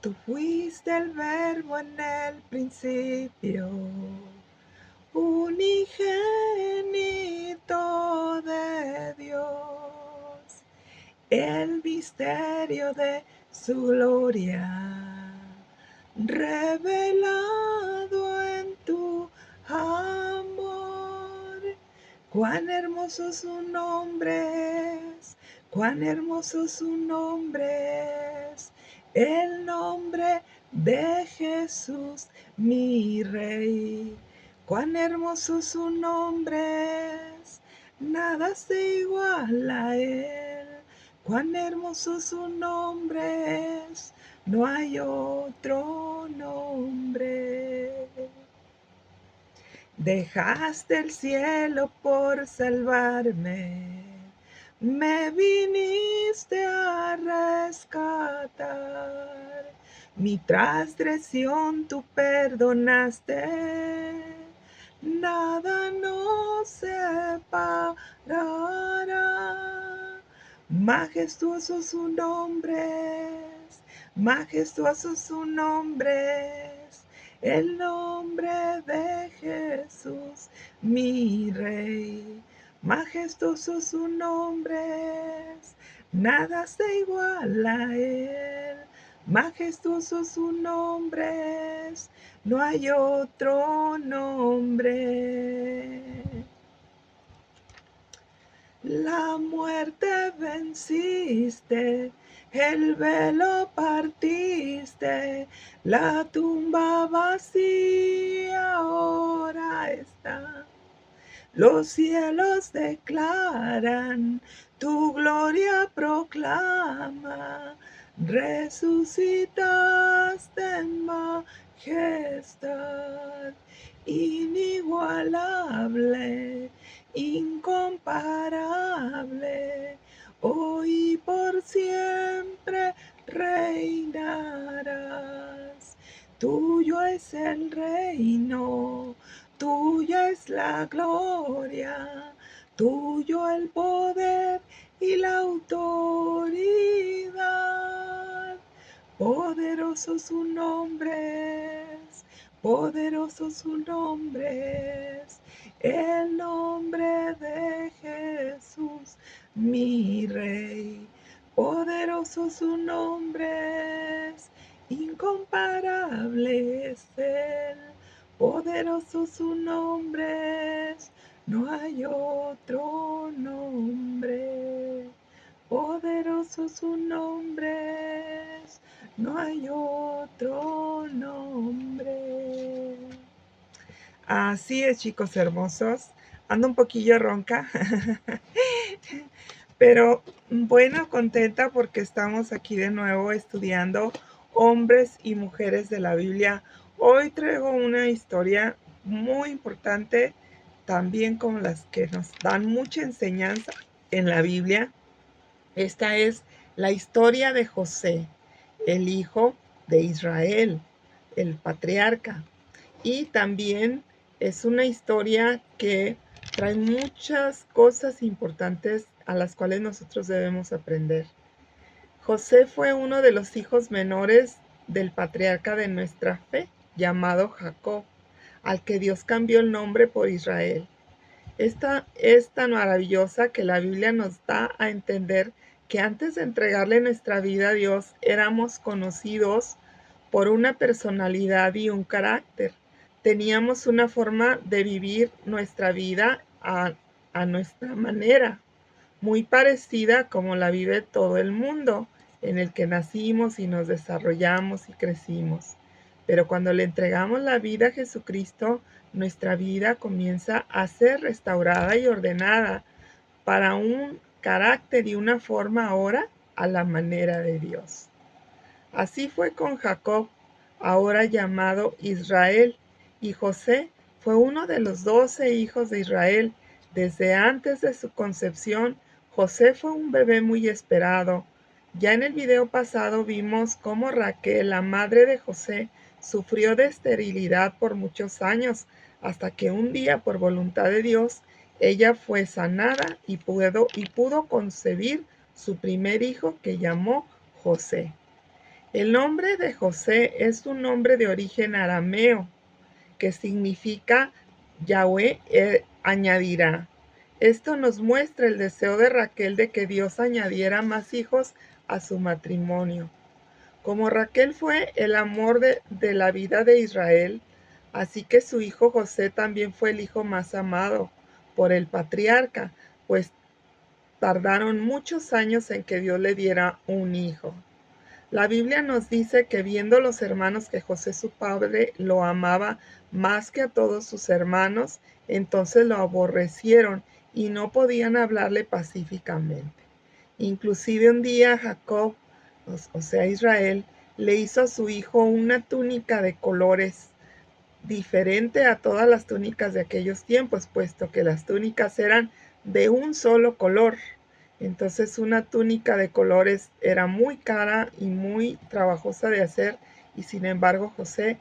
Tú fuiste el verbo en el principio, unigénito de Dios, el misterio de su gloria, revelado en tu amor. Cuán hermoso su nombre es, cuán hermoso su nombre es, el nombre de Jesús, mi Rey. Cuán hermoso su nombre es, nada se iguala a él. Cuán hermoso su nombre es, no hay otro nombre. Dejaste el cielo por salvarme, me viniste a rescatar. Mi transgresión tú perdonaste, nada nos separará. Majestuoso su nombre es, majestuoso su nombre es, el nombre de Jesús, mi Rey. Majestuoso su nombre es, nada se iguala a él. Majestuoso su nombre es, no hay otro nombre. La muerte venciste, el velo partiste, la tumba vacía ahora está. Los cielos declaran, tu gloria proclama, resucitaste en majestad, inigualable, incomparable, hoy y por siempre reinarás. Tuyo es el reino, tuya es la gloria, tuyo el poder y la autoridad. Poderoso su nombre es, poderoso su nombre es, el nombre de Jesús, mi Rey. Poderoso su nombre es, incomparable es él. Poderoso su nombre es, no hay otro nombre. Poderoso su nombre es, no hay otro nombre. Así es, chicos hermosos. Ando un poquillo ronca, pero bueno, contenta porque estamos aquí de nuevo estudiando hombres y mujeres de la Biblia. Hoy traigo una historia muy importante, también como las que nos dan mucha enseñanza en la Biblia. Esta es la historia de José, el hijo de Israel, el patriarca. Y también es una historia que trae muchas cosas importantes a las cuales nosotros debemos aprender. José fue uno de los hijos menores del patriarca de nuestra fe, llamado Jacob, al que Dios cambió el nombre por Israel. Esta es tan maravillosa que la Biblia nos da a entender que antes de entregarle nuestra vida a Dios, éramos conocidos por una personalidad y un carácter. Teníamos una forma de vivir nuestra vida a nuestra manera, muy parecida como la vive todo el mundo, en el que nacimos y nos desarrollamos y crecimos. Pero cuando le entregamos la vida a Jesucristo, nuestra vida comienza a ser restaurada y ordenada para un carácter y una forma ahora a la manera de Dios. Así fue con Jacob, ahora llamado Israel, y José fue uno de los 12 hijos de Israel. Desde antes de su concepción, José fue un bebé muy esperado. Ya en el video pasado vimos cómo Raquel, la madre de José, sufrió de esterilidad por muchos años, hasta que un día, por voluntad de Dios, ella fue sanada y pudo concebir su primer hijo, que llamó José. El nombre de José es un nombre de origen arameo que significa Yahweh añadirá. Esto nos muestra el deseo de Raquel de que Dios añadiera más hijos a su matrimonio. Como Raquel fue el amor de la vida de Israel, así que su hijo José también fue el hijo más amado por el patriarca, pues tardaron muchos años en que Dios le diera un hijo. La Biblia nos dice que viendo los hermanos que José su padre lo amaba más que a todos sus hermanos, entonces lo aborrecieron y no podían hablarle pacíficamente. Inclusive un día Jacob, o sea Israel, le hizo a su hijo una túnica de colores diferente a todas las túnicas de aquellos tiempos, puesto que las túnicas eran de un solo color. Entonces una túnica de colores era muy cara y muy trabajosa de hacer, y sin embargo José,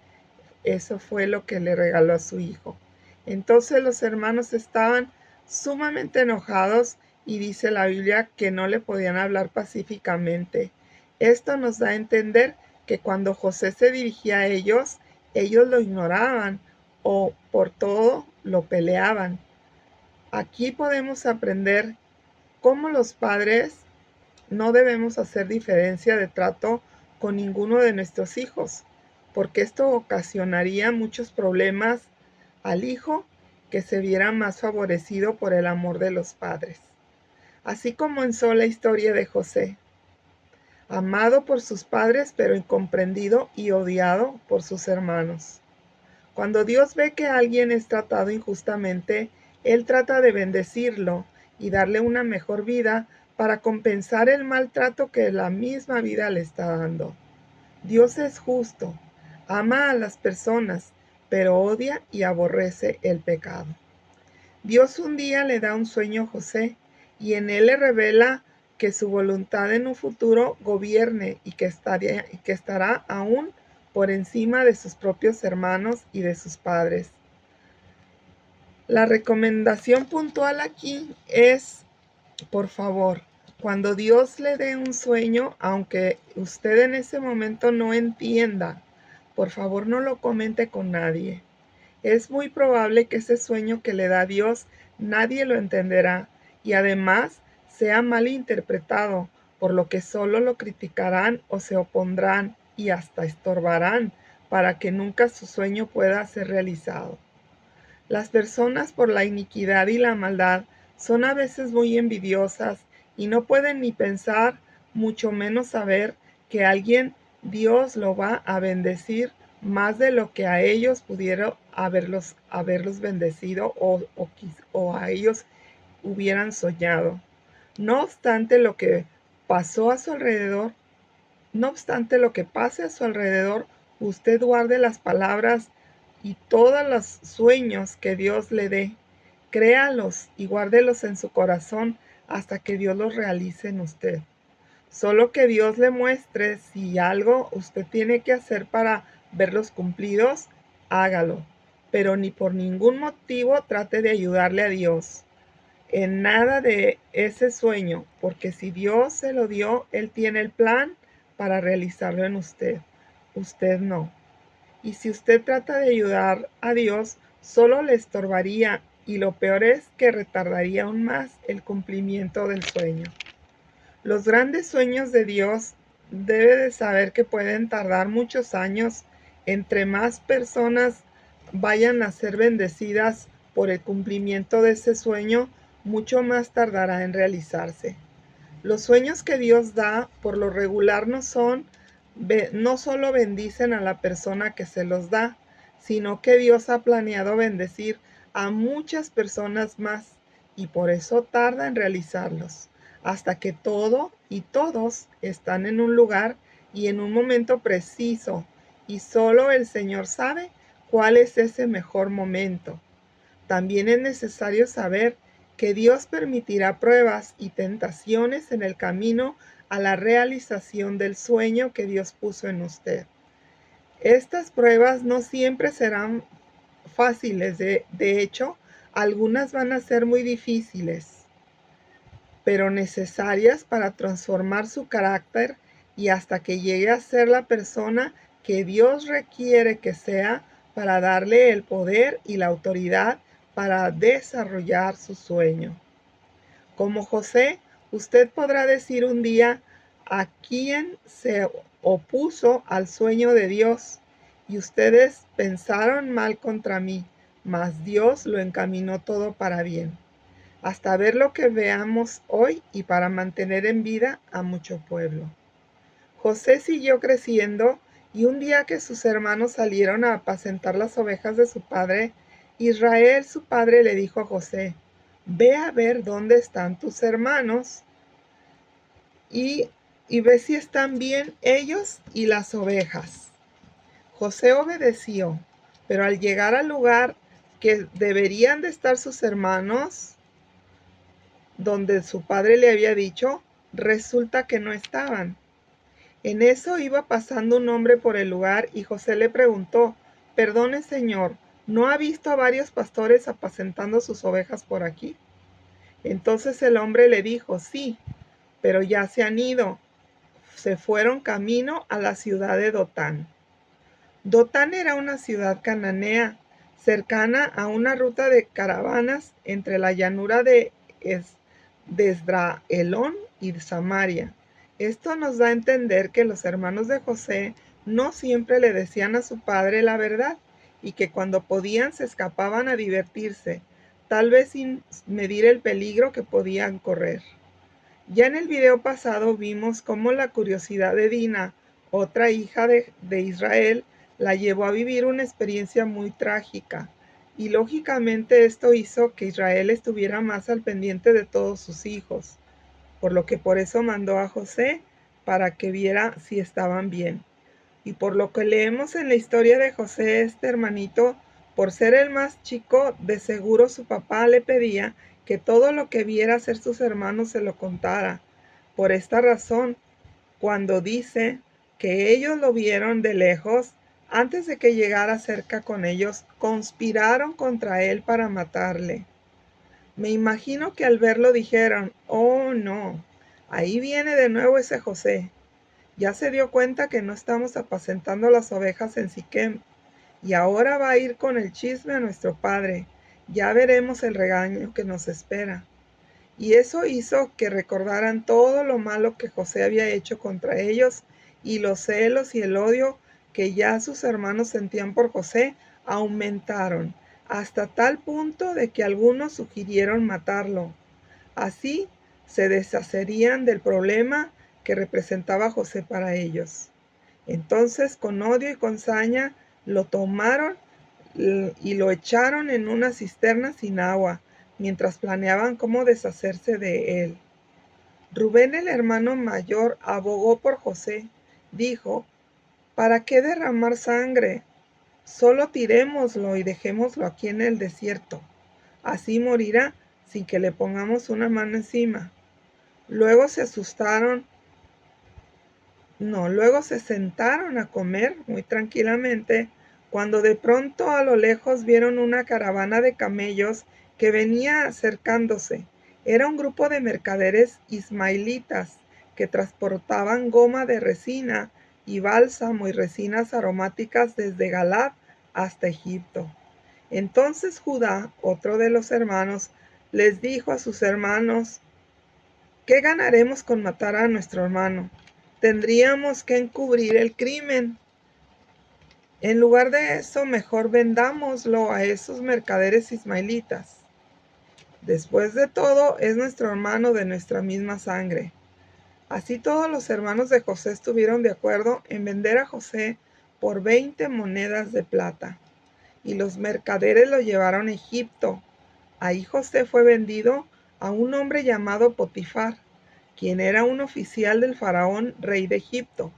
eso fue lo que le regaló a su hijo. Entonces los hermanos estaban sumamente enojados y dice la Biblia que no le podían hablar pacíficamente. Esto nos da a entender que cuando José se dirigía a ellos lo ignoraban o por todo lo peleaban. Aquí podemos aprender cómo los padres no debemos hacer diferencia de trato con ninguno de nuestros hijos, porque esto ocasionaría muchos problemas al hijo que se viera más favorecido por el amor de los padres. Así comenzó la historia de José, amado por sus padres, pero incomprendido y odiado por sus hermanos. Cuando Dios ve que alguien es tratado injustamente, Él trata de bendecirlo y darle una mejor vida para compensar el maltrato que la misma vida le está dando. Dios es justo, ama a las personas, pero odia y aborrece el pecado. Dios un día le da un sueño a José y en él le revela que su voluntad en un futuro gobierne y que estará aún por encima de sus propios hermanos y de sus padres. La recomendación puntual aquí es, por favor, cuando Dios le dé un sueño, aunque usted en ese momento no entienda, por favor no lo comente con nadie. Es muy probable que ese sueño que le da Dios nadie lo entenderá y además sea mal interpretado, por lo que solo lo criticarán o se opondrán y hasta estorbarán para que nunca su sueño pueda ser realizado. Las personas por la iniquidad y la maldad son a veces muy envidiosas y no pueden ni pensar, mucho menos saber que alguien Dios lo va a bendecir más de lo que a ellos pudiera haberlos bendecido o a ellos hubieran soñado. No obstante lo que pasó a su alrededor, no obstante lo que pase a su alrededor, usted guarde las palabras y todos los sueños que Dios le dé. Créalos y guárdelos en su corazón hasta que Dios los realice en usted. Solo que Dios le muestre si algo usted tiene que hacer para verlos cumplidos, hágalo. Pero ni por ningún motivo trate de ayudarle a Dios en nada de ese sueño, porque si Dios se lo dio, Él tiene el plan para realizarlo en usted. Usted no. Y si usted trata de ayudar a Dios, solo le estorbaría y lo peor es que retardaría aún más el cumplimiento del sueño. Los grandes sueños de Dios debe de saber que pueden tardar muchos años. Entre más personas vayan a ser bendecidas por el cumplimiento de ese sueño, mucho más tardará en realizarse. Los sueños que Dios da, por lo regular, no solo bendicen a la persona que se los da, sino que Dios ha planeado bendecir a muchas personas más y por eso tarda en realizarlos, hasta que todo y todos están en un lugar y en un momento preciso, y solo el Señor sabe cuál es ese mejor momento. También es necesario saber que Dios permitirá pruebas y tentaciones en el camino a la realización del sueño que Dios puso en usted. Estas pruebas no siempre serán fáciles, de hecho, algunas van a ser muy difíciles, pero necesarias para transformar su carácter y hasta que llegue a ser la persona que Dios requiere que sea para darle el poder y la autoridad para desarrollar su sueño. Como José, usted podrá decir un día a quien se opuso al sueño de Dios, y ustedes pensaron mal contra mí, mas Dios lo encaminó todo para bien, hasta ver lo que veamos hoy y para mantener en vida a mucho pueblo. José siguió creciendo, y un día que sus hermanos salieron a apacentar las ovejas de su padre, Israel su padre le dijo a José: ve a ver dónde están tus hermanos y, y ve si están bien ellos y las ovejas. José obedeció, pero al llegar al lugar que deberían de estar sus hermanos, donde su padre le había dicho, resulta que no estaban. En eso iba pasando un hombre por el lugar, y José le preguntó: perdone, señor, ¿no ha visto a varios pastores apacentando sus ovejas por aquí? Entonces el hombre le dijo: sí, pero ya se han ido, se fueron camino a la ciudad de Dotán. Dotán era una ciudad cananea, cercana a una ruta de caravanas entre la llanura de Esdraelón y Samaria. Esto nos da a entender que los hermanos de José no siempre le decían a su padre la verdad, y que cuando podían se escapaban a divertirse, tal vez sin medir el peligro que podían correr. Ya en el video pasado vimos cómo la curiosidad de Dina, otra hija de Israel, la llevó a vivir una experiencia muy trágica, y lógicamente esto hizo que Israel estuviera más al pendiente de todos sus hijos, por eso mandó a José para que viera si estaban bien. Y por lo que leemos en la historia de José, este hermanito, por ser el más chico, de seguro su papá le pedía que todo lo que viera hacer sus hermanos se lo contara. Por esta razón, cuando dice que ellos lo vieron de lejos, antes de que llegara cerca con ellos, conspiraron contra él para matarle. Me imagino que al verlo dijeron: oh no, ahí viene de nuevo ese José. Ya se dio cuenta que no estamos apacentando las ovejas en Siquem, y ahora va a ir con el chisme a nuestro padre. Ya veremos el regaño que nos espera. Y eso hizo que recordaran todo lo malo que José había hecho contra ellos, y los celos y el odio que ya sus hermanos sentían por José aumentaron, hasta tal punto de que algunos sugirieron matarlo. Así se deshacerían del problema que representaba José para ellos. Entonces, con odio y con saña, lo tomaron y lo echaron en una cisterna sin agua, mientras planeaban cómo deshacerse de él. Rubén, el hermano mayor, abogó por José. Dijo: ¿para qué derramar sangre? Solo tirémoslo y dejémoslo aquí en el desierto. Así morirá sin que le pongamos una mano encima. Luego se asustaron. No, luego se sentaron a comer muy tranquilamente, cuando de pronto a lo lejos vieron una caravana de camellos que venía acercándose. Era un grupo de mercaderes ismaelitas que transportaban goma de resina y bálsamo y resinas aromáticas desde Galaad hasta Egipto. Entonces Judá, otro de los hermanos, les dijo a sus hermanos: ¿qué ganaremos con matar a nuestro hermano? Tendríamos que encubrir el crimen. En lugar de eso, mejor vendámoslo a esos mercaderes ismaelitas. Después de todo, es nuestro hermano de nuestra misma sangre. Así todos los hermanos de José estuvieron de acuerdo en vender a José por 20 monedas de plata. Y los mercaderes lo llevaron a Egipto. Ahí José fue vendido a un hombre llamado Potifar, quien era un oficial del faraón, rey de Egipto.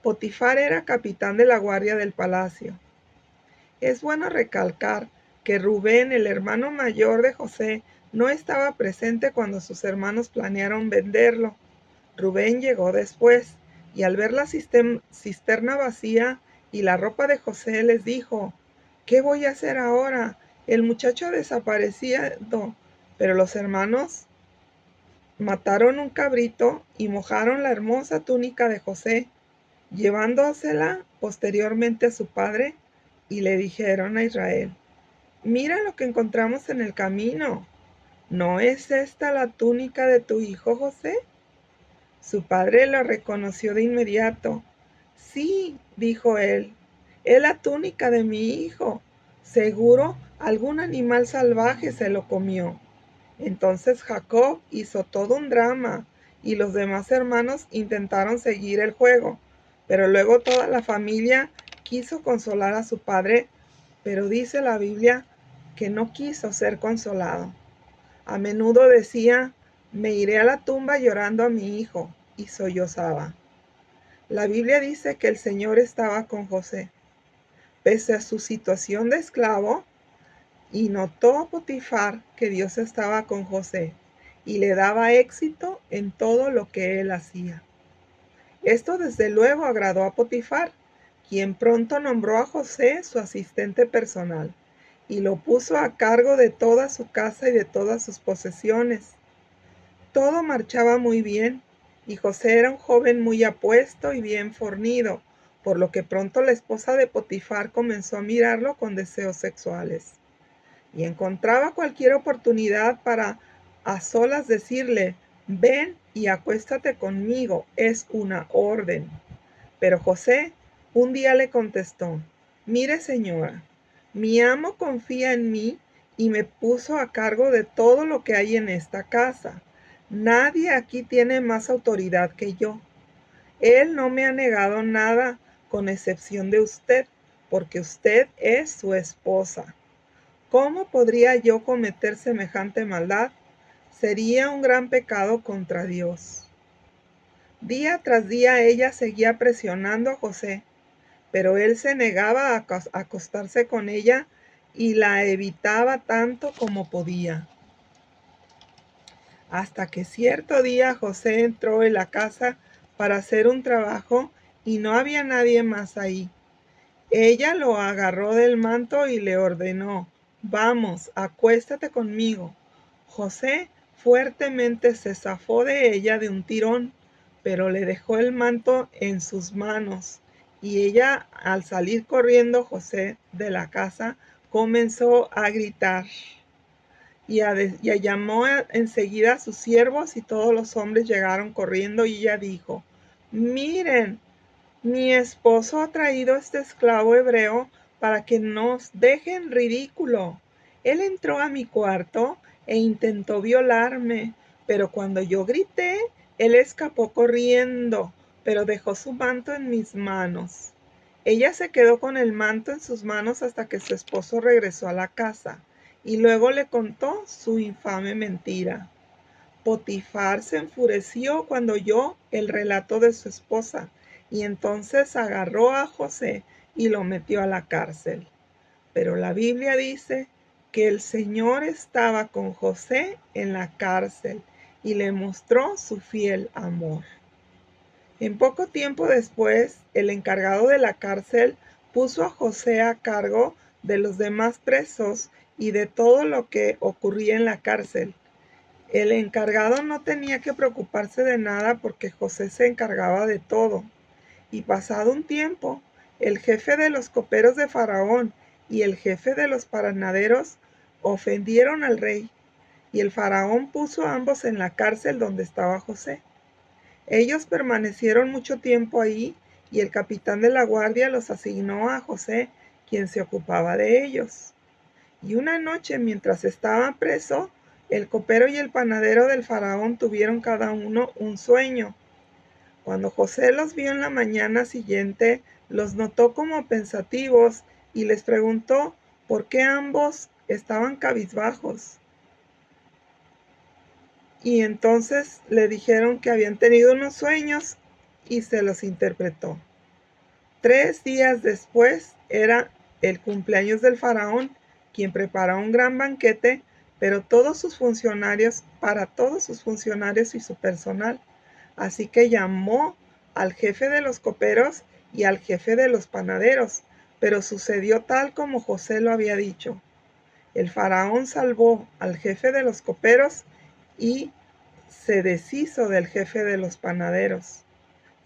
Potifar era capitán de la guardia del palacio. Es bueno recalcar que Rubén, el hermano mayor de José, no estaba presente cuando sus hermanos planearon venderlo. Rubén llegó después, y al ver la cisterna vacía y la ropa de José, les dijo: ¿qué voy a hacer ahora? El muchacho ha desaparecido. Pero los hermanos Mataron un cabrito y mojaron la hermosa túnica de José, llevándosela posteriormente a su padre, y le dijeron a Israel: «Mira lo que encontramos en el camino. ¿No es esta la túnica de tu hijo José?». Su padre la reconoció de inmediato. «Sí», dijo él, «es la túnica de mi hijo. Seguro algún animal salvaje se lo comió». Entonces Jacob hizo todo un drama y los demás hermanos intentaron seguir el juego, pero luego toda la familia quiso consolar a su padre, pero dice la Biblia que no quiso ser consolado. A menudo decía: «Me iré a la tumba llorando a mi hijo», y sollozaba. La Biblia dice que el Señor estaba con José. Pese a su situación de esclavo, y notó Potifar que Dios estaba con José y le daba éxito en todo lo que él hacía. Esto desde luego agradó a Potifar, quien pronto nombró a José su asistente personal y lo puso a cargo de toda su casa y de todas sus posesiones. Todo marchaba muy bien, y José era un joven muy apuesto y bien fornido, por lo que pronto la esposa de Potifar comenzó a mirarlo con deseos sexuales y encontraba cualquier oportunidad para a solas decirle: «Ven y acuéstate conmigo, es una orden». Pero José un día le contestó: «Mire, señora, mi amo confía en mí y me puso a cargo de todo lo que hay en esta casa. Nadie aquí tiene más autoridad que yo. Él no me ha negado nada, con excepción de usted, porque usted es su esposa. ¿Cómo podría yo cometer semejante maldad? Sería un gran pecado contra Dios». Día tras día ella seguía presionando a José, pero él se negaba a acostarse con ella y la evitaba tanto como podía. Hasta que cierto día José entró en la casa para hacer un trabajo y no había nadie más ahí. Ella lo agarró del manto y le ordenó: «Vamos, acuéstate conmigo». José fuertemente se zafó de ella de un tirón, pero le dejó el manto en sus manos, y ella, al salir corriendo José de la casa, comenzó a gritar y llamó enseguida a sus siervos, y todos los hombres llegaron corriendo, y ella dijo: «Miren, mi esposo ha traído este esclavo hebreo para que nos deje en ridículo. Él entró a mi cuarto e intentó violarme, pero cuando yo grité, él escapó corriendo, pero dejó su manto en mis manos». Ella se quedó con el manto en sus manos hasta que su esposo regresó a la casa, y luego le contó su infame mentira. Potifar se enfureció cuando oyó el relato de su esposa, y entonces agarró a José y lo metió a la cárcel. Pero la Biblia dice que el Señor estaba con José en la cárcel y le mostró su fiel amor. En poco tiempo después, el encargado de la cárcel puso a José a cargo de los demás presos y de todo lo que ocurría en la cárcel. El encargado no tenía que preocuparse de nada porque José se encargaba de todo. Y pasado un tiempo, el jefe de los coperos de Faraón y el jefe de los panaderos ofendieron al rey, y el Faraón puso a ambos en la cárcel donde estaba José. Ellos permanecieron mucho tiempo ahí, y el capitán de la guardia los asignó a José, quien se ocupaba de ellos. Y una noche, mientras estaba preso, el copero y el panadero del faraón tuvieron cada uno un sueño. Cuando José los vio en la mañana siguiente, los notó como pensativos y les preguntó por qué ambos estaban cabizbajos. Y entonces le dijeron que habían tenido unos sueños y se los interpretó. 3 días después era el cumpleaños del faraón, quien preparó un gran banquete, pero para todos sus funcionarios y su personal. Así que llamó al jefe de los coperos y al jefe de los panaderos, pero sucedió tal como José lo había dicho. El faraón salvó al jefe de los coperos y se deshizo del jefe de los panaderos.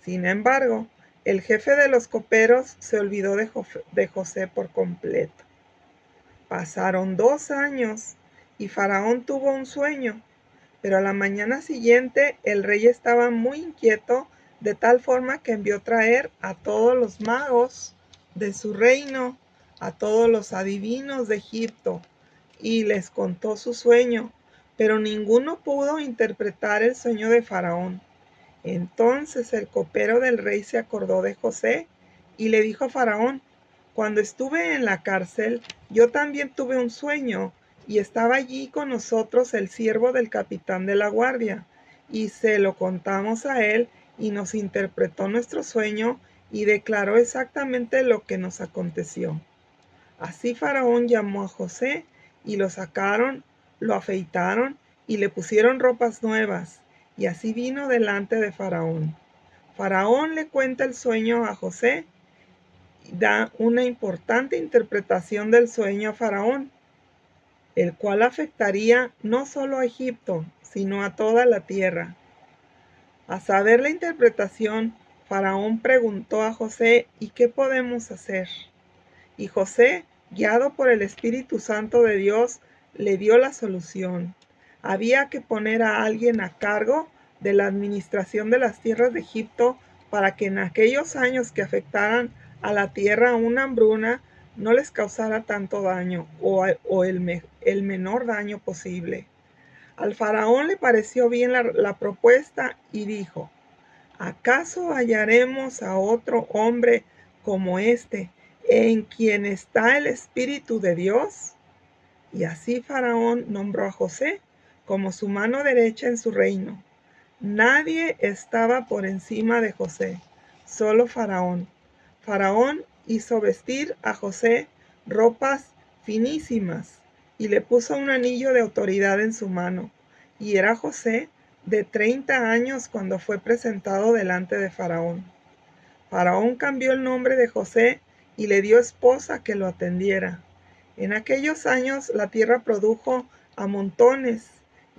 Sin embargo, el jefe de los coperos se olvidó de José por completo. Pasaron 2 años y Faraón tuvo un sueño, pero a la mañana siguiente el rey estaba muy inquieto, de tal forma que envió traer a todos los magos de su reino, a todos los adivinos de Egipto, y les contó su sueño, pero ninguno pudo interpretar el sueño de Faraón. Entonces el copero del rey se acordó de José y le dijo a Faraón: cuando estuve en la cárcel, yo también tuve un sueño, y estaba allí con nosotros el siervo del capitán de la guardia, y se lo contamos a él, y nos interpretó nuestro sueño y declaró exactamente lo que nos aconteció. Así Faraón llamó a José, y lo sacaron, lo afeitaron y le pusieron ropas nuevas, y así vino delante de Faraón. Faraón le cuenta el sueño a José y da una importante interpretación del sueño a Faraón, el cual afectaría no solo a Egipto, sino a toda la tierra. A saber la interpretación, Faraón preguntó a José: ¿y qué podemos hacer? Y José, guiado por el Espíritu Santo de Dios, le dio la solución. Había que poner a alguien a cargo de la administración de las tierras de Egipto, para que en aquellos años que afectaran a la tierra una hambruna no les causara tanto daño, o el menor daño posible. Al faraón le pareció bien la propuesta y dijo: ¿acaso hallaremos a otro hombre como este, en quien está el Espíritu de Dios? Y así Faraón nombró a José como su mano derecha en su reino. Nadie estaba por encima de José, solo Faraón. Faraón hizo vestir a José ropas finísimas y le puso un anillo de autoridad en su mano. Y era José de 30 años cuando fue presentado delante de Faraón. Faraón cambió el nombre de José y le dio esposa que lo atendiera. En aquellos años la tierra produjo a montones,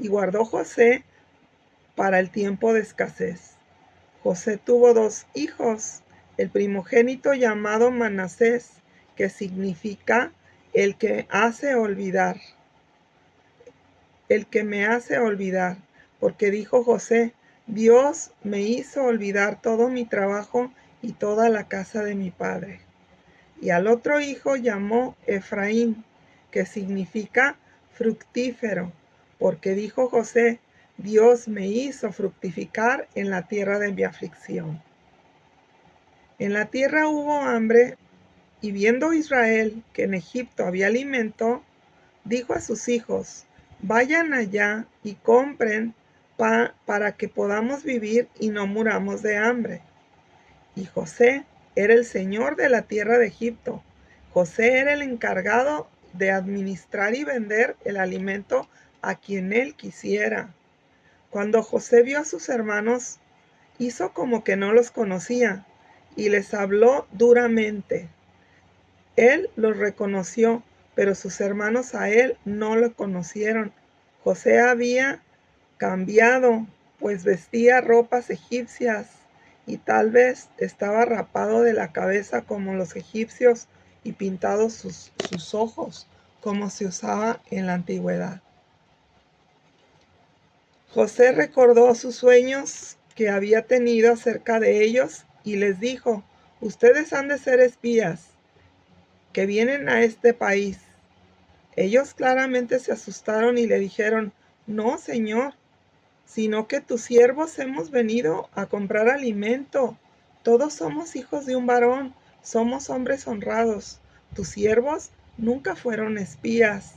y guardó José para el tiempo de escasez. José tuvo 2 hijos, el primogénito llamado Manasés, que significa el que hace olvidar, el que me hace olvidar, porque dijo José: Dios me hizo olvidar todo mi trabajo y toda la casa de mi padre. Y al otro hijo llamó Efraín, que significa fructífero, porque dijo José: Dios me hizo fructificar en la tierra de mi aflicción. En la tierra hubo hambre, y viendo Israel que en Egipto había alimento, dijo a sus hijos: vayan allá y compren para que podamos vivir y no muramos de hambre. Y José era el señor de la tierra de Egipto. José era el encargado de administrar y vender el alimento a quien él quisiera. Cuando José vio a sus hermanos, hizo como que no los conocía y les habló duramente. Él los reconoció, pero sus hermanos a él no lo conocieron. José había cambiado, pues vestía ropas egipcias, y tal vez estaba rapado de la cabeza como los egipcios y pintados sus ojos, como se usaba en la antigüedad. José recordó sus sueños que había tenido acerca de ellos y les dijo: ustedes han de ser espías que vienen a este país. Ellos claramente se asustaron y le dijeron: no, señor, sino que tus siervos hemos venido a comprar alimento. Todos somos hijos de un varón, somos hombres honrados. Tus siervos nunca fueron espías.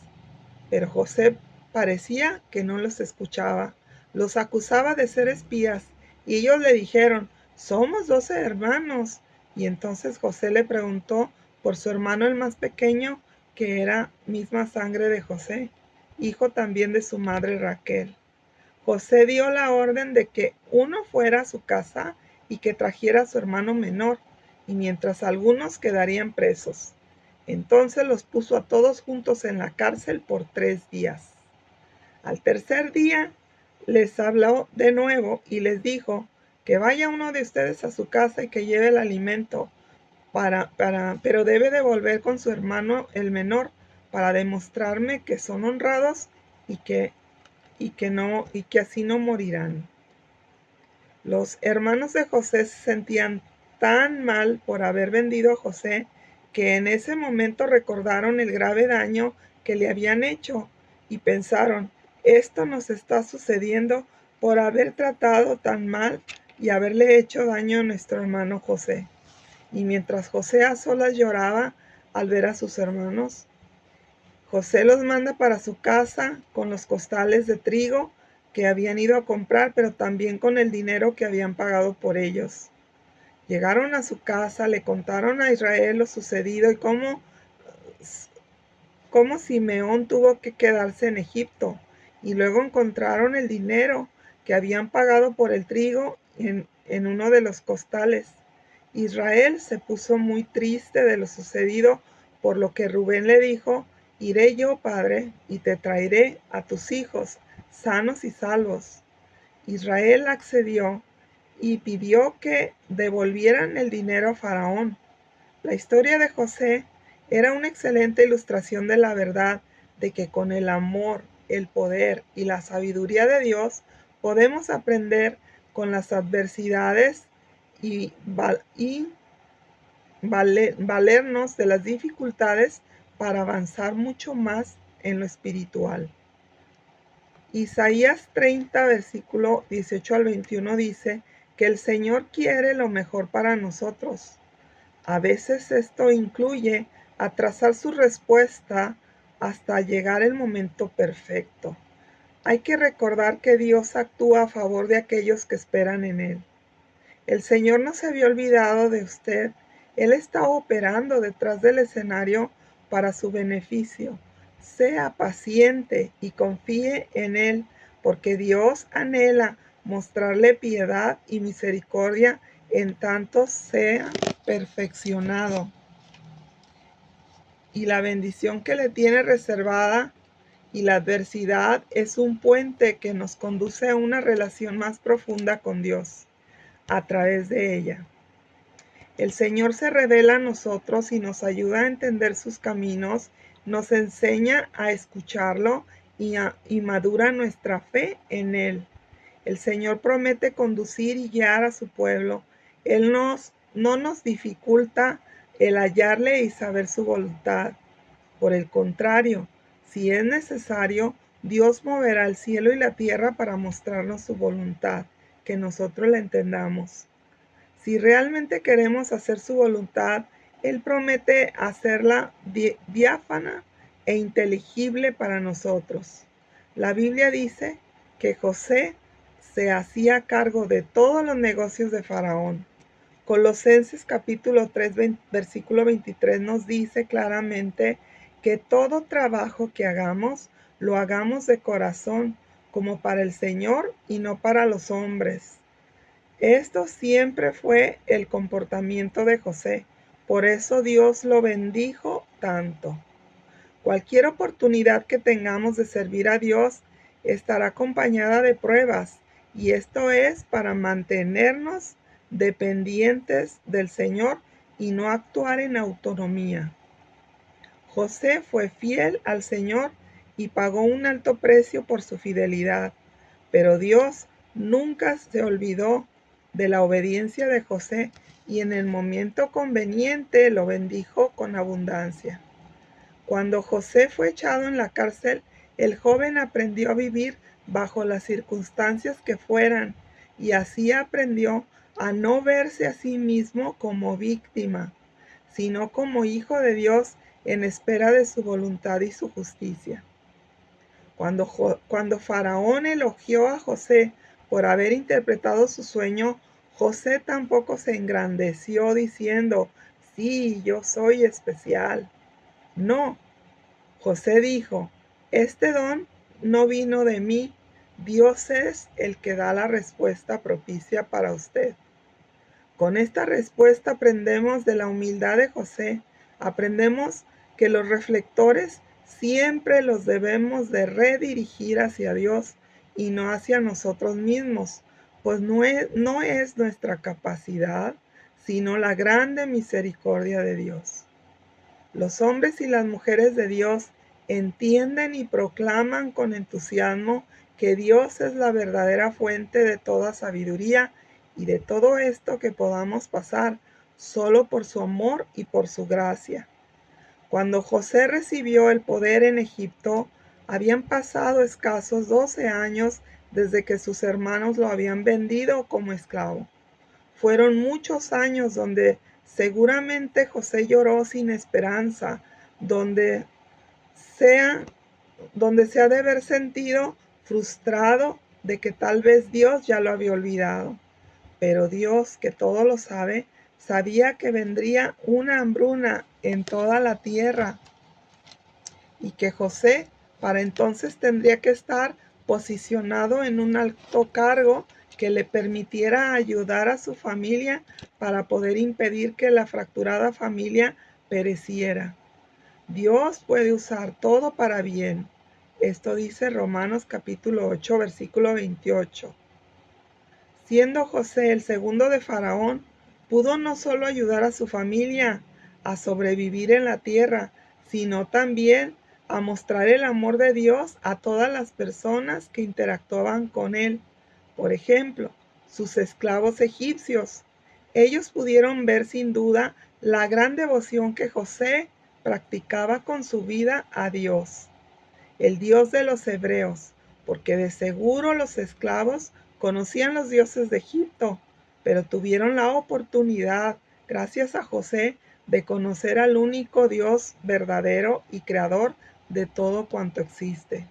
Pero José parecía que no los escuchaba. Los acusaba de ser espías, y ellos le dijeron: somos 12 hermanos. Y entonces José le preguntó por su hermano el más pequeño, que era misma sangre de José, hijo también de su madre Raquel. José dio la orden de que uno fuera a su casa y que trajera a su hermano menor, y mientras algunos quedarían presos. Entonces los puso a todos juntos en la cárcel por 3 días. Al tercer día les habló de nuevo y les dijo que vaya uno de ustedes a su casa y que lleve el alimento pero debe de volver con su hermano el menor para demostrarme que son honrados y que así no morirán. Los hermanos de José se sentían tan mal por haber vendido a José que en ese momento recordaron el grave daño que le habían hecho y pensaron: esto nos está sucediendo por haber tratado tan mal y haberle hecho daño a nuestro hermano José. Y mientras José a solas lloraba al ver a sus hermanos, José los manda para su casa con los costales de trigo que habían ido a comprar, pero también con el dinero que habían pagado por ellos. Llegaron a su casa, le contaron a Israel lo sucedido y cómo Simeón tuvo que quedarse en Egipto. Y luego encontraron el dinero que habían pagado por el trigo en uno de los costales. Israel se puso muy triste de lo sucedido, por lo que Rubén le dijo: iré yo, padre, y te traeré a tus hijos sanos y salvos. Israel accedió y pidió que devolvieran el dinero a Faraón. La historia de José era una excelente ilustración de la verdad de que con el amor, el poder y la sabiduría de Dios podemos aprender con las adversidades y valernos de las dificultades para avanzar mucho más en lo espiritual. Isaías 30, versículo 18 al 21 dice que el Señor quiere lo mejor para nosotros. A veces esto incluye atrasar su respuesta hasta llegar el momento perfecto. Hay que recordar que Dios actúa a favor de aquellos que esperan en Él. El Señor no se había olvidado de usted. Él está operando detrás del escenario para su beneficio. Sea paciente y confíe en Él, porque Dios anhela mostrarle piedad y misericordia en tanto sea perfeccionado. Y la bendición que le tiene reservada y la adversidad es un puente que nos conduce a una relación más profunda con Dios a través de ella. El Señor se revela a nosotros y nos ayuda a entender sus caminos, nos enseña a escucharlo y madura nuestra fe en Él. El Señor promete conducir y guiar a su pueblo. Él no nos dificulta el hallarle y saber su voluntad. Por el contrario, si es necesario, Dios moverá el cielo y la tierra para mostrarnos su voluntad, que nosotros la entendamos. Si realmente queremos hacer su voluntad, Él promete hacerla diáfana e inteligible para nosotros. La Biblia dice que José se hacía cargo de todos los negocios de Faraón. Colosenses capítulo 3, versículo 23 nos dice claramente que todo trabajo que hagamos, lo hagamos de corazón, como para el Señor y no para los hombres. Esto siempre fue el comportamiento de José, por eso Dios lo bendijo tanto. Cualquier oportunidad que tengamos de servir a Dios estará acompañada de pruebas, y esto es para mantenernos dependientes del Señor y no actuar en autonomía. José fue fiel al Señor y pagó un alto precio por su fidelidad, pero Dios nunca se olvidó de la obediencia de José y en el momento conveniente lo bendijo con abundancia. Cuando José fue echado en la cárcel, el joven aprendió a vivir bajo las circunstancias que fueran, y así aprendió a no verse a sí mismo como víctima, sino como hijo de Dios en espera de su voluntad y su justicia. Cuando Faraón elogió a José por haber interpretado su sueño, José tampoco se engrandeció diciendo: sí, yo soy especial. No, José dijo: este don no vino de mí, Dios es el que da la respuesta propicia para usted. Con esta respuesta aprendemos de la humildad de José, aprendemos que los reflectores siempre los debemos de redirigir hacia Dios y no hacia nosotros mismos, pues no es nuestra capacidad, sino la grande misericordia de Dios. Los hombres y las mujeres de Dios entienden y proclaman con entusiasmo que Dios es la verdadera fuente de toda sabiduría y de todo esto que podamos pasar solo por su amor y por su gracia. Cuando José recibió el poder en Egipto, habían pasado escasos 12 años desde que sus hermanos lo habían vendido como esclavo. Fueron muchos años donde seguramente José lloró sin esperanza, donde sea, donde se ha de haber sentido frustrado de que tal vez Dios ya lo había olvidado. Pero Dios, que todo lo sabe, sabía que vendría una hambruna en toda la tierra y que José para entonces tendría que estar posicionado en un alto cargo que le permitiera ayudar a su familia para poder impedir que la fracturada familia pereciera. Dios puede usar todo para bien. Esto dice Romanos capítulo 8, versículo 28. Siendo José el segundo de Faraón, pudo no solo ayudar a su familia a sobrevivir en la tierra, sino también a mostrar el amor de Dios a todas las personas que interactuaban con él. Por ejemplo, sus esclavos egipcios. Ellos pudieron ver sin duda la gran devoción que José practicaba con su vida a Dios, el Dios de los hebreos, porque de seguro los esclavos conocían los dioses de Egipto, pero tuvieron la oportunidad, gracias a José, de conocer al único Dios verdadero y creador de todo cuanto existe.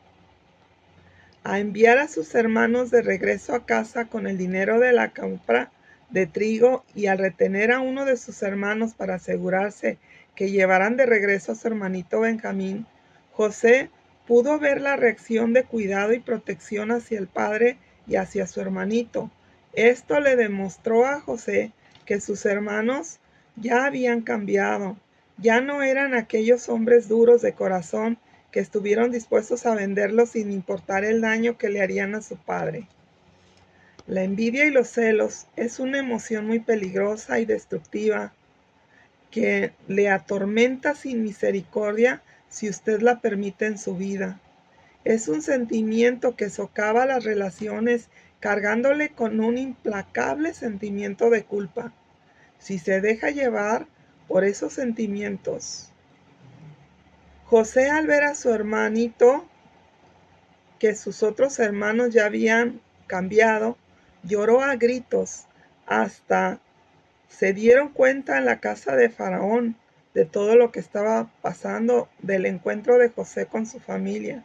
A enviar a sus hermanos de regreso a casa con el dinero de la compra de trigo y al retener a uno de sus hermanos para asegurarse que llevaran de regreso a su hermanito Benjamín, José pudo ver la reacción de cuidado y protección hacia el padre y hacia su hermanito. Esto le demostró a José que sus hermanos ya habían cambiado, ya no eran aquellos hombres duros de corazón que estuvieron dispuestos a venderlo sin importar el daño que le harían a su padre. La envidia y los celos es una emoción muy peligrosa y destructiva que le atormenta sin misericordia si usted la permite en su vida. Es un sentimiento que socava las relaciones cargándole con un implacable sentimiento de culpa. Si se deja llevar por esos sentimientos, José, al ver a su hermanito que sus otros hermanos ya habían cambiado, lloró a gritos hasta se dieron cuenta en la casa de Faraón de todo lo que estaba pasando del encuentro de José con su familia.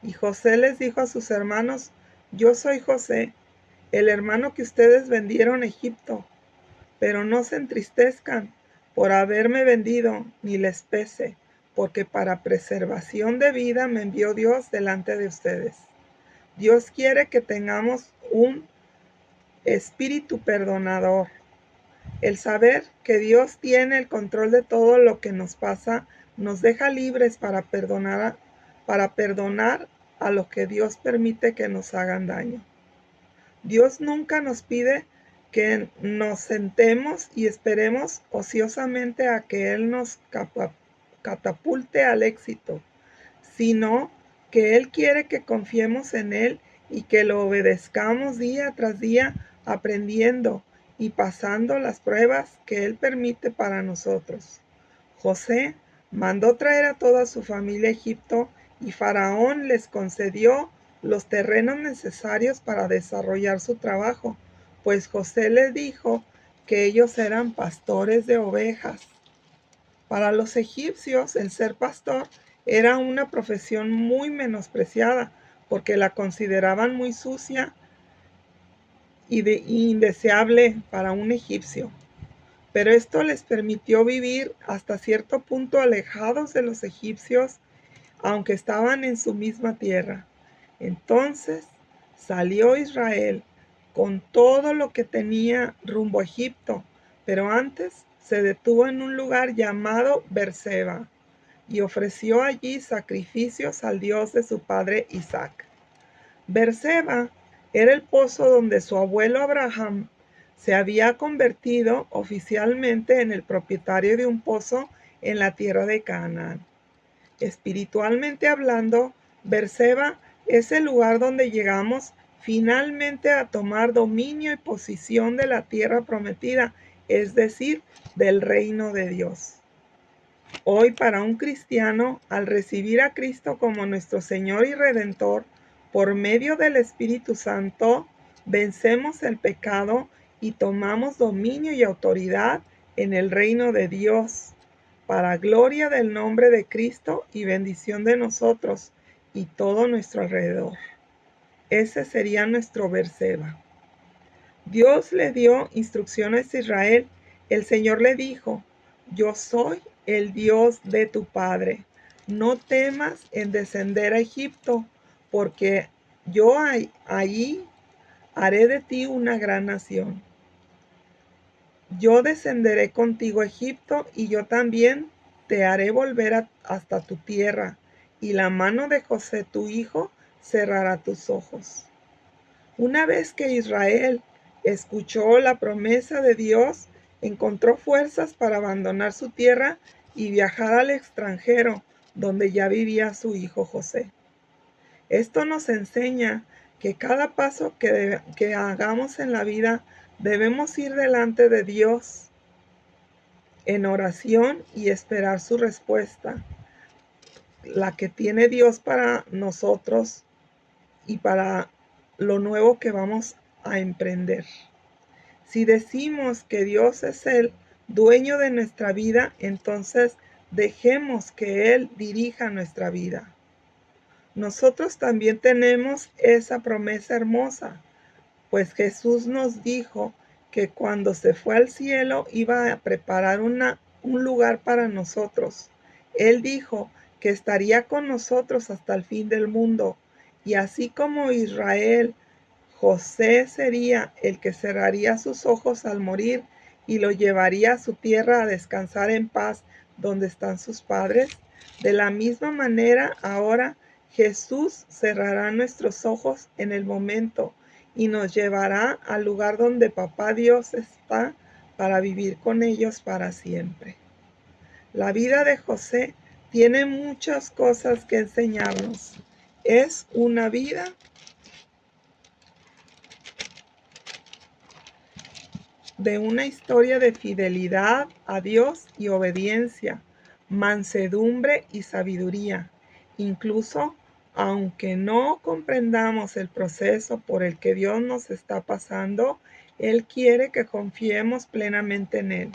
Y José les dijo a sus hermanos: yo soy José, el hermano que ustedes vendieron a Egipto, pero no se entristezcan por haberme vendido, ni les pese, porque para preservación de vida me envió Dios delante de ustedes. Dios quiere que tengamos un espíritu perdonador. El saber que Dios tiene el control de todo lo que nos pasa nos deja libres para perdonar a los que Dios permite que nos hagan daño. Dios nunca nos pide que nos sentemos y esperemos ociosamente a que Él nos catapulte al éxito, sino que Él quiere que confiemos en Él y que lo obedezcamos día tras día, aprendiendo y pasando las pruebas que Él permite para nosotros. José mandó traer a toda su familia a Egipto y Faraón les concedió los terrenos necesarios para desarrollar su trabajo, pues José les dijo que ellos eran pastores de ovejas. Para los egipcios, el ser pastor era una profesión muy menospreciada porque la consideraban muy sucia y indeseable para un egipcio. Pero esto les permitió vivir hasta cierto punto alejados de los egipcios, aunque estaban en su misma tierra. Entonces salió Israel con todo lo que tenía rumbo a Egipto, pero antes se detuvo en un lugar llamado Berseba y ofreció allí sacrificios al Dios de su padre Isaac. Berseba era el pozo donde su abuelo Abraham se había convertido oficialmente en el propietario de un pozo en la tierra de Canaán. Espiritualmente hablando, Berseba es el lugar donde llegamos finalmente a tomar dominio y posición de la tierra prometida, es decir, del reino de Dios. Hoy, para un cristiano, al recibir a Cristo como nuestro Señor y Redentor, por medio del Espíritu Santo, vencemos el pecado y tomamos dominio y autoridad en el reino de Dios, para gloria del nombre de Cristo y bendición de nosotros y todo nuestro alrededor. Ese sería nuestro Berseba. Dios le dio instrucciones a Israel. El Señor le dijo: yo soy el Dios de tu padre. No temas en descender a Egipto, porque yo allí haré de ti una gran nación. Yo descenderé contigo a Egipto, y yo también te haré volver hasta tu tierra, y la mano de José tu hijo cerrará tus ojos. Una vez que Israel escuchó la promesa de Dios, encontró fuerzas para abandonar su tierra y viajar al extranjero, donde ya vivía su hijo José. Esto nos enseña que cada paso que hagamos en la vida debemos ir delante de Dios en oración y esperar su respuesta, la que tiene Dios para nosotros y para lo nuevo que vamos a emprender. Si decimos que Dios es el dueño de nuestra vida, entonces dejemos que Él dirija nuestra vida. Nosotros también tenemos esa promesa hermosa, pues Jesús nos dijo que cuando se fue al cielo iba a preparar un lugar para nosotros. Él dijo que estaría con nosotros hasta el fin del mundo, y así como Israel, José sería el que cerraría sus ojos al morir y lo llevaría a su tierra a descansar en paz donde están sus padres. De la misma manera, ahora Jesús cerrará nuestros ojos en el momento y nos llevará al lugar donde Papá Dios está para vivir con ellos para siempre. La vida de José tiene muchas cosas que enseñarnos. Es una vida de una historia de fidelidad a Dios y obediencia, mansedumbre y sabiduría. Incluso aunque no comprendamos el proceso por el que Dios nos está pasando, Él quiere que confiemos plenamente en Él.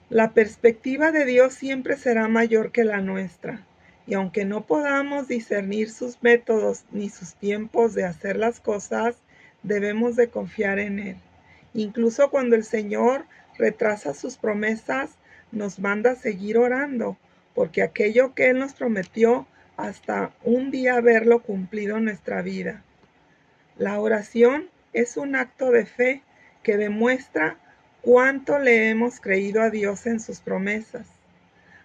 La perspectiva de Dios siempre será mayor que la nuestra, y aunque no podamos discernir sus métodos ni sus tiempos de hacer las cosas, debemos de confiar en Él. Incluso cuando el Señor retrasa sus promesas, nos manda a seguir orando, porque aquello que Él nos prometió, hasta un día verlo cumplido en nuestra vida. La oración es un acto de fe que demuestra cuánto le hemos creído a Dios en sus promesas.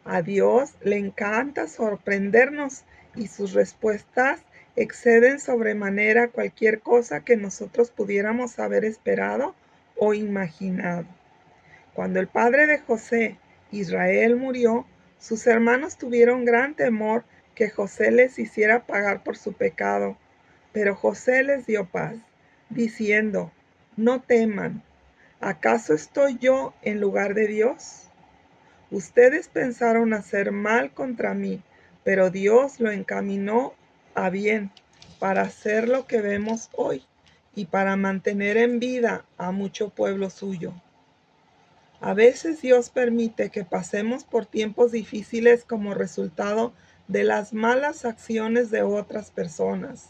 A Dios le encanta sorprendernos, y sus respuestas exceden sobremanera cualquier cosa que nosotros pudiéramos haber esperado o imaginado. Cuando el padre de José, Israel, murió, sus hermanos tuvieron gran temor que José les hiciera pagar por su pecado. Pero José les dio paz, diciendo: no teman, ¿acaso estoy yo en lugar de Dios? Ustedes pensaron hacer mal contra mí, pero Dios lo encaminó a bien, para hacer lo que vemos hoy y para mantener en vida a mucho pueblo suyo. A veces Dios permite que pasemos por tiempos difíciles como resultado de las malas acciones de otras personas.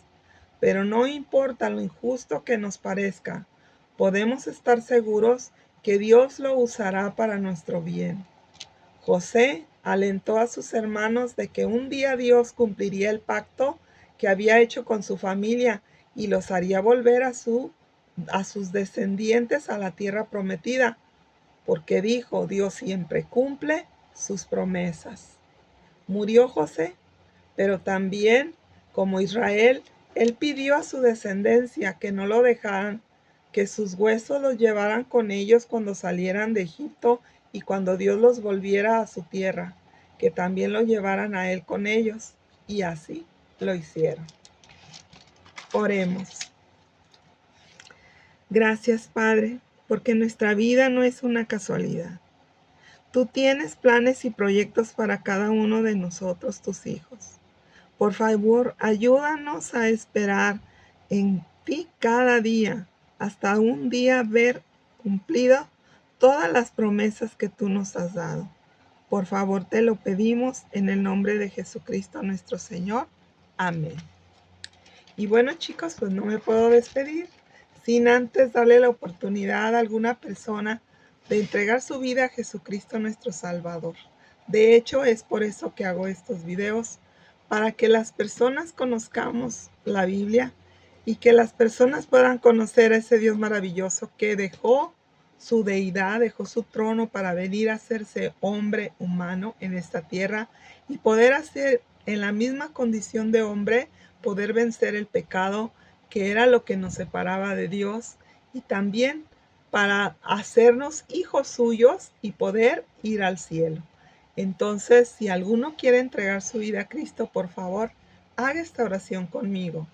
Pero no importa lo injusto que nos parezca, podemos estar seguros que Dios lo usará para nuestro bien. José alentó a sus hermanos de que un día Dios cumpliría el pacto que había hecho con su familia y los haría volver a sus descendientes a la tierra prometida, porque dijo: Dios siempre cumple sus promesas. Murió José, pero también, como Israel, Él pidió a su descendencia que no lo dejaran, que sus huesos los llevaran con ellos cuando salieran de Egipto y cuando Dios los volviera a su tierra, que también lo llevaran a Él con ellos. Y así lo hicieron. Oremos. Gracias, Padre, porque nuestra vida no es una casualidad. Tú tienes planes y proyectos para cada uno de nosotros, tus hijos. Por favor, ayúdanos a esperar en ti cada día, hasta un día ver cumplido todas las promesas que tú nos has dado. Por favor, te lo pedimos en el nombre de Jesucristo nuestro Señor. Amén. Y bueno, chicos, pues no me puedo despedir sin antes darle la oportunidad a alguna persona de entregar su vida a Jesucristo nuestro Salvador. De hecho, es por eso que hago estos videos, para que las personas conozcamos la Biblia y que las personas puedan conocer a ese Dios maravilloso que dejó su deidad, dejó su trono para venir a hacerse hombre humano en esta tierra y poder hacer en la misma condición de hombre, poder vencer el pecado, que era lo que nos separaba de Dios, y también para hacernos hijos suyos y poder ir al cielo. Entonces, si alguno quiere entregar su vida a Cristo, por favor, haga esta oración conmigo.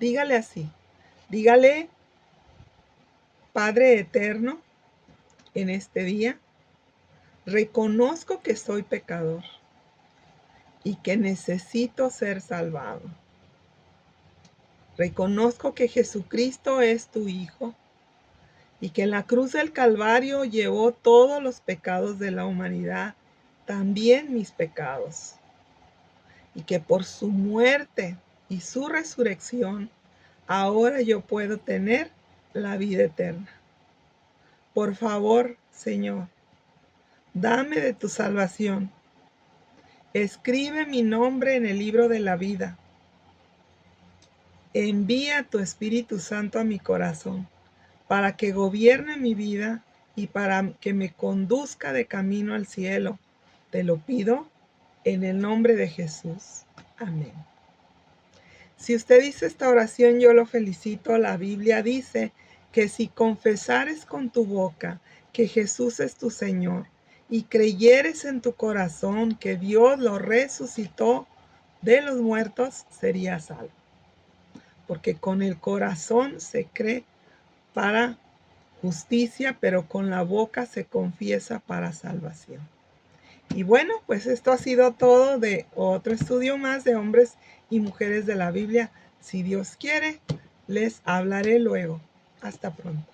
Dígale así, dígale: Padre eterno, en este día, reconozco que soy pecador y que necesito ser salvado. Reconozco que Jesucristo es tu Hijo y que en la cruz del Calvario llevó todos los pecados de la humanidad, también mis pecados, y que por su muerte y su resurrección, ahora yo puedo tener la vida eterna. Por favor, Señor, dame de tu salvación. Escribe mi nombre en el libro de la vida. Envía tu Espíritu Santo a mi corazón para que gobierne mi vida y para que me conduzca de camino al cielo. Te lo pido en el nombre de Jesús. Amén. Si usted dice esta oración, yo lo felicito. La Biblia dice que si confesares con tu boca que Jesús es tu Señor y creyeres en tu corazón que Dios lo resucitó de los muertos, serías salvo. Porque con el corazón se cree para justicia, pero con la boca se confiesa para salvación. Y bueno, pues esto ha sido todo de otro estudio más de hombres y mujeres de la Biblia. Si Dios quiere, les hablaré luego. Hasta pronto.